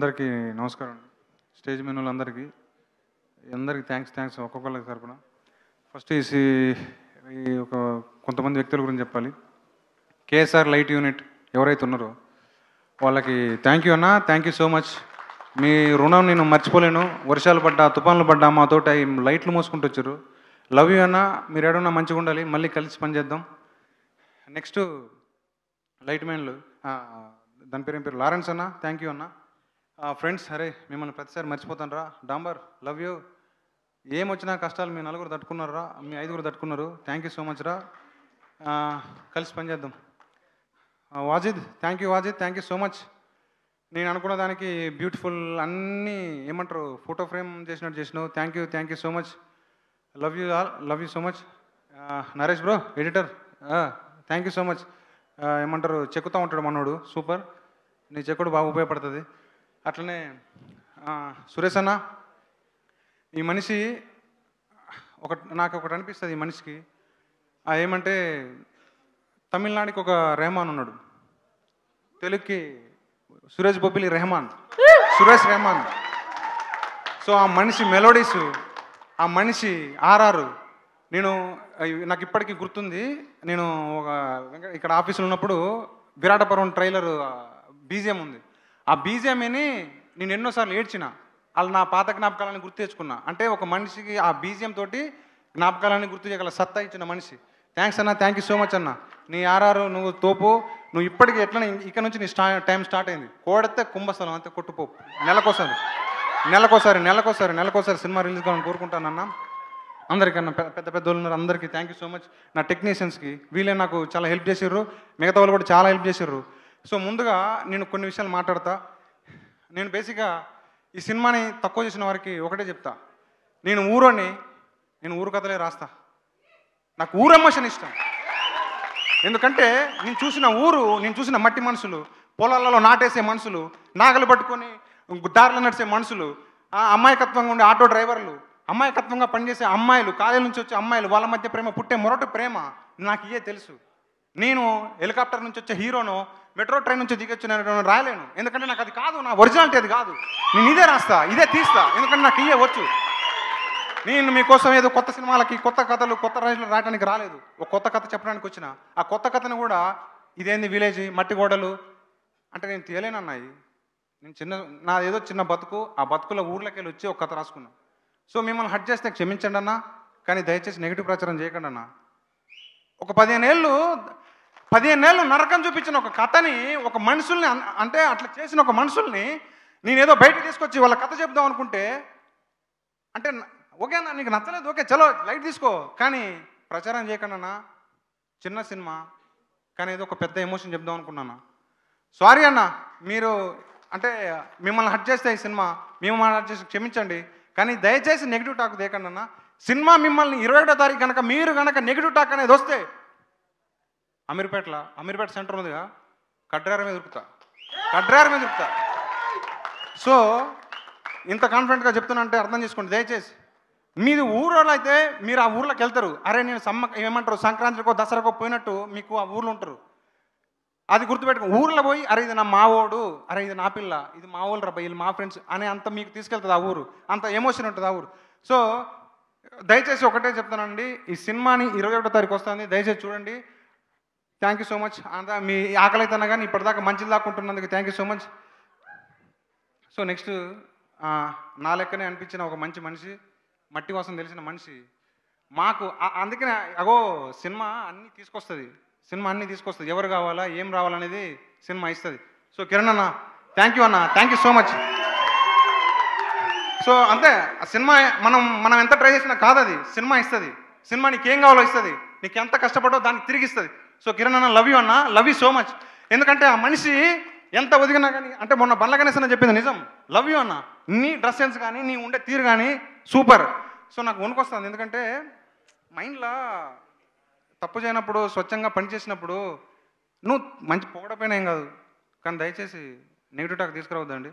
అందరికీ నమస్కారం. స్టేజ్ మీద వాళ్ళందరికీ థ్యాంక్స్ ఒక్కొక్కరికి తరపున. ఫస్ట్ ఈ ఒక కొంతమంది వ్యక్తుల గురించి చెప్పాలి. కేఎస్ఆర్ లైట్ యూనిట్ ఎవరైతే ఉన్నారో వాళ్ళకి థ్యాంక్ యూ అన్న, థ్యాంక్ యూ సో మచ్. మీ రుణం నేను మర్చిపోలేను. వర్షాలు పడ్డా, తుఫాన్లు పడ్డా మాతోటి లైట్లు మోసుకుంటూ వచ్చారు. లవ్ యూ అన్న, మీరు ఏడన్నా మంచిగా ఉండాలి, మళ్ళీ కలిసి పనిచేద్దాం. నెక్స్ట్ లైట్ మ్యాన్లు, దాని పేరు ఏం పేరు, లారెన్స్ అన్న, థ్యాంక్ యూ అన్న. ఫ్రెండ్స్, అరే మిమ్మల్ని ప్రతిసారి మర్చిపోతాను రా. డాంబర్, లవ్ యూ. ఏమొచ్చినా కష్టాలు మీ నలుగురు తట్టుకున్నారా, మీ ఐదుగురు తట్టుకున్నారు. థ్యాంక్ యూ సో మచ్ రా. కలిసి పనిచేద్దాం. Wajid, thank you Wajid, thank you so much. నేను అనుకున్న దానికి బ్యూటిఫుల్ అన్నీ ఏమంటారు ఫోటో ఫ్రేమ్ చేసినట్టు చేసినావు. Thank you so much. Love you so much. Naresh bro, editor, thank you so much. ఏమంటారు చెక్కుతూ ఉంటాడు మనోడు, సూపర్. నీ చెక్కుడు బాగా ఉపయోగపడుతుంది. అట్లనే సురేష్ అన్న, ఈ మనిషి నాకు ఒకటి అనిపిస్తుంది. ఈ మనిషికి ఏమంటే తమిళనాడుకి ఒక రెహమాన్ ఉన్నాడు, తెలుగుకి సురేష్ బొబ్బిలి రెహమాన్, సురేష్ రెహమాన్. సో ఆ మనిషి మెలోడీసు, ఆ మనిషి ఆర్ఆర్ నాకు ఇప్పటికీ గుర్తుంది. నేను ఇక్కడ ఆఫీసులో ఉన్నప్పుడు విరాట పర్వం ట్రైలర్ బీజిఎం ఉంది. ఆ బీజిఎంని నేను ఎన్నోసార్లు ఏడ్చిన. వాళ్ళు నా పాత జ్ఞాపకాలని గుర్తు తెచ్చుకున్నా. అంటే ఒక మనిషికి ఆ బీజిఎం తోటి జ్ఞాపకాలని గుర్తు చేయగల సత్తా ఇచ్చిన మనిషి. థ్యాంక్స్ అన్న, థ్యాంక్ యూ సో మచ్ అన్న. నీ ఆర్ఆర్ నువ్వు తోపు. నువ్వు ఇప్పటికీ ఎట్లా ఇక్కడ నుంచి నీ టైం స్టార్ట్ అయింది. కోడితే కుంభస్థలం అంతే, కొట్టుపోపు. నెలకోసారి సినిమా రిలీజ్ కావాలని కోరుకుంటానన్న. అందరికన్నా పెద్ద వాళ్ళు ఉన్నారు, అందరికీ థ్యాంక్ యూ సో మచ్. నా టెక్నీషియన్స్కి వీళ్ళే నాకు చాలా హెల్ప్ చేసారు. మిగతా వాళ్ళు కూడా చాలా హెల్ప్ చేసారు. సో ముందుగా నేను కొన్ని విషయాలు మాట్లాడతా. నేను బేసిక్గా ఈ సినిమాని తక్కువ చేసిన వారికి ఒకటే చెప్తా. నేను ఊరు కథలే రాస్తా. నాకు ఊరు ఎమోషన్ ఇష్టం. ఎందుకంటే నేను చూసిన మట్టి మనుషులు, పొలాలలో నాటేసే మనుషులు, నాగలు పట్టుకొని దారిలో నడిచే మనుషులు, అమాయకత్వంగా ఉండే ఆటో డ్రైవర్లు, అమాయకత్వంగా పనిచేసే అమ్మాయిలు, కాలేజీ నుంచి వచ్చే అమ్మాయిలు, వాళ్ళ మధ్య ప్రేమ, పుట్టే మొరటి ప్రేమ నాకు ఇవే తెలుసు. నేను హెలికాప్టర్ నుంచి వచ్చే హీరోను, మెట్రో ట్రైన్ నుంచి దిగొచ్చు నేను రాయలేను. ఎందుకంటే నాకు అది కాదు, నా ఒరిజినాలిటీ అది కాదు. నేను ఇదే రాస్తా, ఇదే తీస్తా. ఎందుకంటే నాకు ఇవే వచ్చు. నేను మీకోసం ఏదో కొత్త సినిమాలకి, కొత్త కథలు, కొత్త రైతులు రాయడానికి రాలేదు. ఒక కొత్త కథ చెప్పడానికి వచ్చిన. ఆ కొత్త కథను కూడా ఇదేంది విలేజ్ మట్టి గోడలు అంటే నేను తీయలేనన్నాయి. నాదేదో చిన్న బతుకు, ఆ బతుకుల ఊర్లోకి వెళ్ళి వచ్చి ఒక కథ రాసుకున్నాను. సో మిమ్మల్ని హట్ చేస్తే క్షమించండి అన్న, కానీ దయచేసి నెగిటివ్ ప్రచారం చేయకండి అన్న. ఒక 15 ఏళ్ళు నరకం చూపించిన ఒక కథని, ఒక మనుషుల్ని, అంటే అట్లా చేసిన ఒక మనుషుల్ని నేనేదో బయటకు తీసుకొచ్చి వాళ్ళ కథ చెప్దాం అనుకుంటే, అంటే ఓకే అన్న నీకు నచ్చలేదు, ఓకే చలో లైట్ తీసుకో, కానీ ప్రచారం చేయకండి అన్న. చిన్న సినిమా కానీ ఏదో ఒక పెద్ద ఎమోషన్ చెప్దాం అనుకున్నాను. సారీ అన్న, మీరు అంటే మిమ్మల్ని హట్ చేస్తే ఈ సినిమా మిమ్మల్ని హట్ చేసి క్షమించండి, కానీ దయచేసి నెగిటివ్ టాక్ దేకండి అన్న. సినిమా మిమ్మల్ని 21వ తారీఖు కనుక మీరు కనుక నెగిటివ్ టాక్ అనేది వస్తే అమీర్పేట సెంటర్ ఉందిగా, కడ్రార మీద దొరుకుతా. సో ఇంత కాన్ఫిడెంట్గా చెప్తున్నా అంటే అర్థం చేసుకోండి దయచేసి. మీది ఊరోళ్ళు అయితే మీరు ఆ ఊర్లోకి వెళ్తారు. అరే నేను ఏమంటారు సంక్రాంతికో దసరాకో పోయినట్టు మీకు ఆ ఊర్లో ఉంటారు. అది గుర్తుపెట్టుకో. ఊర్లో పోయి అరే ఇది నా మావోడు, అరే ఇది నా పిల్ల, ఇది మా ఊళ్ళు రా, వీళ్ళు మా ఫ్రెండ్స్ అనే అంత మీకు తీసుకెళ్తుంది ఆ ఊరు. అంత ఎమోషన్ ఉంటుంది ఆ ఊరు. సో దయచేసి ఒకటే చెప్తానండి, ఈ సినిమాని 21వ తారీఖు వస్తుంది, దయచేసి చూడండి. Thank you so much. అంతా మీ ఆకలి అయితేనా కానీ ఇప్పటిదాకా మంచిది దాక్కుంటున్నందుకు thank you so much. So next నా లెక్కనే అనిపించిన ఒక మంచి మనిషి, మట్టి వాసన తెలిసిన మనిషి మాకు. అందుకనే సినిమా అన్నీ తీసుకొస్తుంది. ఎవరు కావాలా, ఏం రావాలనేది సినిమా ఇస్తుంది. సో కిరణ్ అన్న థ్యాంక్ యూ అన్న, thank you so much. So అంతే, ఆ సినిమా మనం ఎంత ట్రై చేసినా కాదు, అది సినిమా ఇస్తుంది. సినిమా నీకు ఏం కావాలో ఇస్తుంది, నీకు ఎంత కష్టపడో దానికి తిరిగి ఇస్తుంది. సో కిరణ్ అన్న లవ్ యూ అన్న, లవ్ యూ సో మచ్. ఎందుకంటే ఆ మనిషి ఎంత ఒదిగినా కానీ, అంటే మొన్న బండ్ల గణేష్ అన్న చెప్పింది నిజం. లవ్ యూ అన్న, నీ డ్రెస్ సెన్స్ కానీ నీ ఉండే తీరు కానీ సూపర్. సో నాకు వణుకొస్తుంది, ఎందుకంటే మైండ్లో తప్పు చేయనప్పుడు, స్వచ్ఛంగా పనిచేసినప్పుడు నువ్వు మంచి పొగడపోయినా ఏం కాదు, కానీ దయచేసి నెగిటివ్ టాక్ తీసుకురావద్దండి.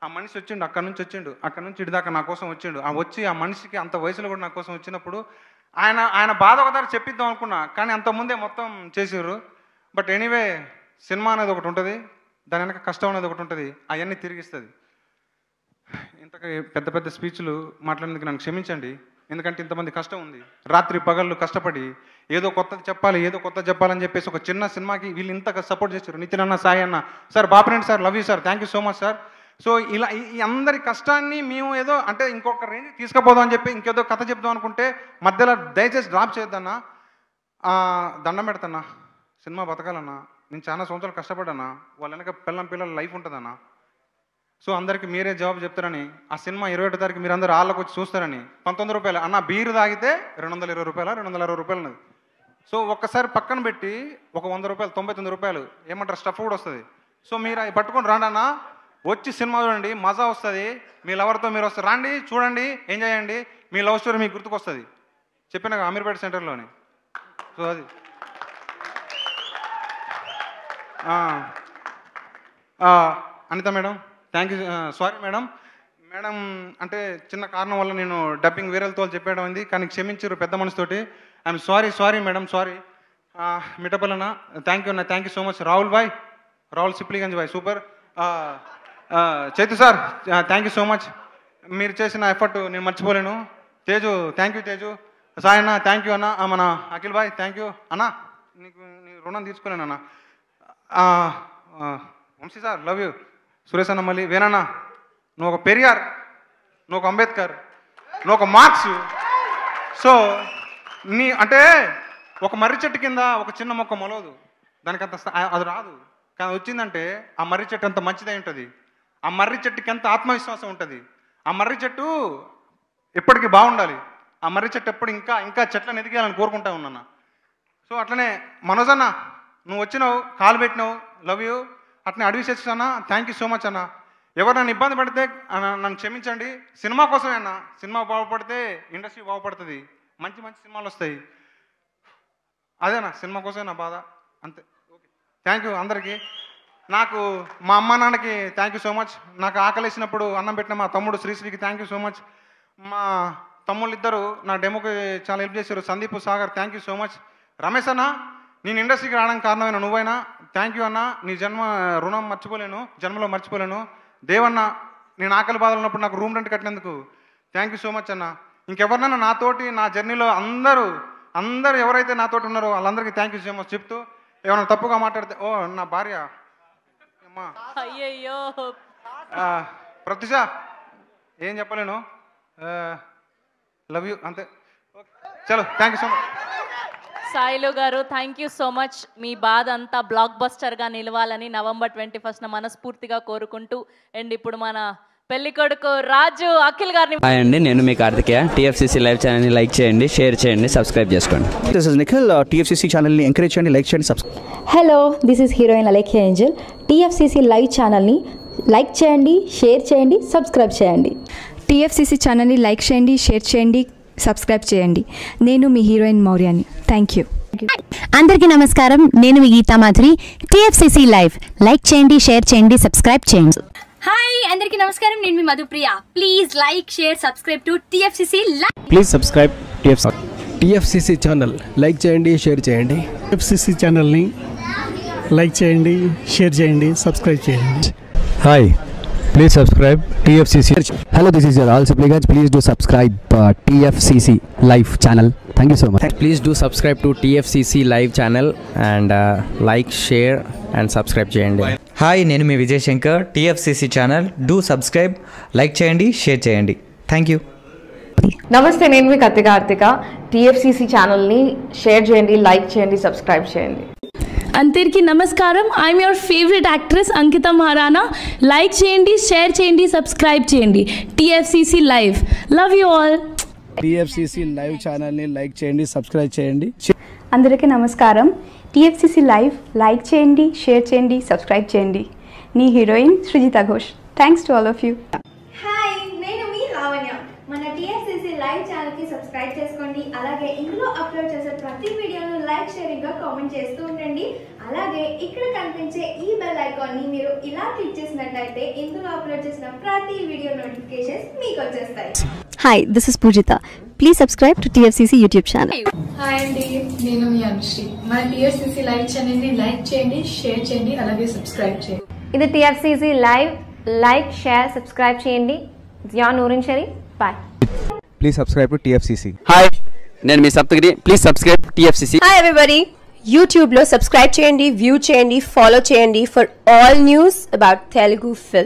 ఆ మనిషి వచ్చిండు, అక్కడి నుంచి ఇటుదాకా నా కోసం వచ్చిండు. ఆ మనిషికి అంత వయసులో కూడా నా కోసం వచ్చినప్పుడు ఆయన బాధ ఒకసారి చెప్పిద్దాం అనుకున్నా, కానీ అంతకుముందే మొత్తం చేసారు. బట్ ఎనీవే సినిమా అనేది ఒకటి ఉంటుంది, దాని వెనక కష్టం అనేది ఒకటి ఉంటుంది, అవన్నీ తిరిగిస్తుంది. ఇంతగా పెద్ద పెద్ద స్పీచ్లు మాట్లాడేందుకు నన్ను క్షమించండి. ఎందుకంటే ఇంతమంది కష్టం ఉంది. రాత్రి పగళ్ళు కష్టపడి ఏదో కొత్తది చెప్పాలని చెప్పేసి ఒక చిన్న సినిమాకి వీళ్ళు ఇంతగా సపోర్ట్ చేశారు. నితిన్ అన్న, సాయి అన్న, sir Bapireddy sir, love you sir, thank you so much sir. So ఇలా ఈ అందరి కష్టాన్ని మేము ఏదో అంటే ఇంకొక రేంజ్ తీసుకుపోదాం అని చెప్పి ఇంకేదో కథ చెప్దాం అనుకుంటే మధ్యలో దయచేసి డ్రాప్ చేయొద్దన్నా. దండం పెడతాన్నా, సినిమా బతకాలన్నా. నేను చాలా సంవత్సరాలు కష్టపడ్డానా, వాళ్ళ వెనక పిల్లల లైఫ్ ఉంటుందన్నా. సో అందరికి మీరే జవాబు చెప్తారని ఆ సినిమా 21 తారీఖు మీరు అందరూ ఆళ్ళకు వచ్చి చూస్తారని 19 రూపాయలు అన్న బీరు తాగితే 220 రూపాయలు 260 రూపాయలు ఉన్నది. సో ఒక్కసారి పక్కన పెట్టి ఒక 100 రూపాయలు 99 రూపాయలు ఏమంటారు స్టఫ్ కూడా వస్తుంది. సో మీరు అవి పట్టుకొని రాండన్నా, వచ్చి సినిమా చూడండి, మజా వస్తుంది. మీ లవర్తో మీరు వస్తారు, రండి చూడండి, ఎంజాయ్ చేయండి, మీ లవ్ స్టోరీ మీకు గుర్తుకొస్తుంది. చెప్పిన అమీర్పేట సెంటర్లోని. సో అది Anitha madam, thank you. Sorry madam అంటే చిన్న కారణం వల్ల నేను డబ్బింగ్ వేరేతో చెప్పేయడం అయింది, కానీ క్షమించారు పెద్ద మనసుతోటి. I'm sorry madam, sorry. మిఠపల్లన్న థ్యాంక్ యూ అన్న, thank you so much. Rahul Sipligunj boy super. Chaitu sir thank you so much, మీరు చేసిన ఎఫర్ట్ నేను మర్చిపోలేను. Teju thank you Teju. సాయి అన్న థ్యాంక్ యూ అన్న. మన అఖిల్ బాయ్ థ్యాంక్ యూ అన్న, నీ రుణం తీసుకోలేను అన్న. Vamsi sir love you. Suresh అన్న మళ్ళీ వేనన్నా, నువ్వు ఒక పెరియార్, నువ్వు ఒక అంబేద్కర్, నువ్వు ఒక మార్క్స్. సో నీ అంటే ఒక మర్రి చెట్టు కింద ఒక చిన్న మొక్క మొలవదు, దానికి అంత అది రాదు. కానీ వచ్చిందంటే ఆ మర్రి చెట్టు అంత మంచిదై ఉంటుంది, ఆ మర్రి చెట్టుకి ఎంత ఆత్మవిశ్వాసం ఉంటుంది, ఆ మర్రి చెట్టు ఎప్పటికీ బాగుండాలి, ఆ మర్రి చెట్టు ఎప్పుడు ఇంకా చెట్లను ఎదిగేయాలని కోరుకుంటా ఉన్నాను. సో అట్లనే మనోజ్ అన్న, నువ్వు వచ్చినావు, కాలు పెట్టినావు, లవ్ యూ. అట్నే అడవి చేస్తున్నా, థ్యాంక్ యూ సో మచ్ అన్న. ఎవరు నన్ను ఇబ్బంది పెడితే నన్ను క్షమించండి. సినిమా కోసమే అన్న, సినిమా బాగుపడితే ఇండస్ట్రీ బాగుపడుతుంది, మంచి సినిమాలు వస్తాయి. అదేనా సినిమా కోసమే నా బాధ, అంతే. ఓకే థ్యాంక్ యూ అందరికీ. నాకు మా అమ్మ నాన్నకి థ్యాంక్ యూ సో మచ్. నాకు ఆకలేసినప్పుడు అన్నం పెట్టిన మా తమ్ముడు శ్రీశ్రీకి థ్యాంక్ యూ సో మచ్. మా తమ్ముళ్ళు ఇద్దరు నా డెమోకి చాలా హెల్ప్ చేశారు, Sandeep Sagar thank you so much. Ramesh అన్న, నేను ఇండస్ట్రీకి రావడానికి కారణమైన నువ్వైనా థ్యాంక్ యూ అన్న, నీ రుణం మర్చిపోలేను, జన్మలో మర్చిపోలేను. దేవన్న, నేను ఆకలి బాధలు ఉన్నప్పుడు నాకు రూమ్ రెంట్ కట్టినందుకు థ్యాంక్ యూ సో మచ్ అన్న. ఇంకెవరినైనా నాతోటి నా జర్నీలో అందరూ ఎవరైతే నాతోటి ఉన్నారో వాళ్ళందరికీ థ్యాంక్ యూ సో మచ్ చెప్తూ, ఏమైనా తప్పుగా మాట్లాడితే ఓ నా భార్య అమ్మా అయ్యయ్యో ప్రత్యుష ఏం చెప్పలేను, లవ్ యూ అంతే. చలో thank you so much. Sailu గారు థ్యాంక్ యూ సో మచ్. మీ బాధ అంతా బ్లాక్ బస్టర్గా నిలవాలని November 21st మనస్ఫూర్తిగా కోరుకుంటూ, అండ్ ఇప్పుడు మన పెళ్లి కొడుకు రాజు అఖిల్ గారిని. హాయ్ అండి, నేను మీ కార్తికేయ. టీఎఫ్సీసీ లైవ్ ఛానల్ని లైక్ చేయండి, షేర్ చేయండి, సబ్స్క్రైబ్ చేసుకోండి. This is Nikhil. టీఎఫ్సీసీ ఛానల్ని ఎంకరేజ్ చేయండి, లైక్ చేయండి, subscribe. Hello, this is heroine Alekhya Angel. TFCC live ఛానల్ని లైక్ చేయండి, షేర్ చేయండి, సబ్స్క్రైబ్ చేయండి. టీఎఫ్సీసీ ఛానల్ని లైక్ చేయండి, షేర్ చేయండి, సబ్స్క్రైబ్ చేయండి. నేను మీ హీరోయిన్ మౌర్యాని. Thank you. అందరికీ నమస్కారం, నేను మీ Geetha Madhuri. TFCC live like చేయండి, షేర్ చేయండి, సబ్స్క్రైబ్ చేయండి. హాయ్ అందరికీ నమస్కారం, నేను మీ Madhupriya. Please like share subscribe to TFCC live. Please subscribe TFCC channel like చేయండి, షేర్ చేయండి. టీఎఫ్సీసీ ఛానల్ని లైక్ చేయండి, షేర్ చేయండి, సబ్స్క్రైబ్ చేయండి. Hi, please subscribe TFCC. Hello, this is your ఆల్ Sipligunj. Please do subscribe TFCC live channel. Thank you so much. Please do subscribe to TFCC live channel and like, share and subscribe చేయండి. Hi, నేను మీ Vijay Shankar. TFCC channel do subscribe, like చేయండి, share చేయండి. Thank you. నమస్తే, నేను మీ Karthika. TFCC ఛానల్ని share చేయండి, like చేయండి, సబ్స్క్రైబ్ చేయండి. అందరికీ నమస్కారం, I'm your favourite actress Ankita Maharana. Like చేయండి, షేర్ చేయండి, సబ్స్క్రైబ్ చేయండి. TFCC live, love you all. TFCC live ఛానల్ని లైక్ చేయండి, సబ్స్క్రైబ్ చేయండి. అందరికీ నమస్కారం. టీఎఫ్సీసీ లైవ్ లైక్ చేయండి, షేర్ చేయండి, సబ్స్క్రైబ్ చేయండి. నీ heroine Srujitha Ghosh. Thanks to all of you. Hi, నేను మీ లావణ్య. మన టీఎఫ్సీసీ లైవ్ ఛానల్కి సబ్స్క్రైబ్ చేసుకోండి. అలాగే ఇందులో అప్లోడ్ చేసే ప్రతి వీడియోను లైక్, షేరింగ్గా కామెంట్ చేస్తూ ఉండండి. అలాగే ఇక్కడ కనిపించే ఈ బెల్ ఐకాన్ని మీరు ఇలా క్లిక్ చేసినట్లయితే ఇందులో అప్లోడ్ చేసిన ప్రతి వీడియో నోటిఫికేషన్స్ మీకు వచ్చేస్తాయి. Hi, this is Poojitha. Please subscribe to TFCC YouTube channel. Hi అండి, నేను మీ అనుశ్రీ. మన టీఎఫ్సీసీ లైవ్ ఛానల్ని లైక్ చేయండి, షేర్ చేయండి, అలాగే సబ్స్క్రైబ్ చేయండి. ఇది TFCC live, like, share, subscribe చేయండి. Zia Noorin Shari. Bye. Please subscribe to TFCC. Hi, నేను మీ Saptagiri. Please subscribe TFCC. Hi everybody, యూట్యూబ్లో సబ్స్క్రైబ్ చేయండి, వ్యూ చేయండి, ఫాలో చేయండి for all news about Telugu film.